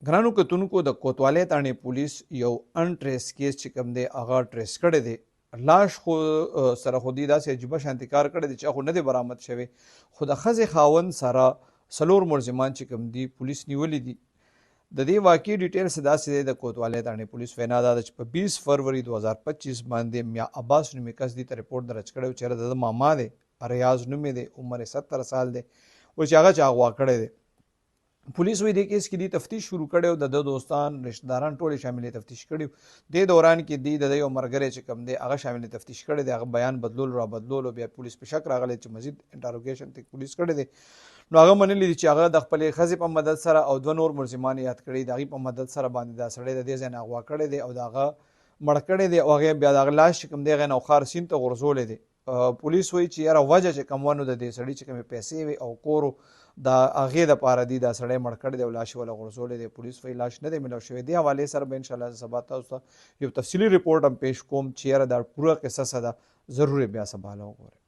ګرانو کتونکو د کوتوالۍ تاڼې پولیس یو ان ټریس کیس چې کوم دی هغه ټریس کړی دی لاش خو سره خو دي داسې عجیبه شانتي کار کړی دی چې هغه نه دی برآمد شوی خو د ښځې خاوند سره څلور ملزمان چې کوم دي پولیس نیولي دي د دې واقعي ډیټیلز داسې دی د کوتوالۍ تاڼې پولیس وینا دا ده چې په 20 فروری 2025 باندې میا عباس نومي کس دي ته رپورټ درج کړی و چې د ماما دی ریاض نوم دی عمر 70 سال دی و چې هغه چا اغوا کړی دی پولیس وی دې کیس کې دی تفتیش شروع کړو د دوستان رشتہ داران ټول شامل تفتیش کړي د دوران کې دی د یو مرګره چې کم دی هغه شامل تفتیش کړي دی هغه بیان بدلول بیا پولیس په شک راغلی چې مزید انټروګیشن ته پولیس کړي دی نو هغه منلی چې هغه د خپل خزې په مدد سره او دوه نور ملزمان یاد کړي دغه په مدد سره باندې دا سړی د دې ځای نه اغوا کړي دی او داغه مړ کړي دی او هغه بیا دغه لاش کوم دی غن او خار سین ته غرزول دی پولیس وایي چې یاره وجه چې کومونو د دې سړی چې کومې پیسې وي او کورو دا هغې دپاره دي دا سړی مړ کړی دی او لاش وله غورځولی دی پولیس وایي لاش نه دی میلاو شوی دې حوالې سره به انشاءالله سبا تاسو ته یو تفصیلي رپورټ هم پیش کوم چې یاره دا پوره قصه څه ده ضرور بیا سبا له وګورئ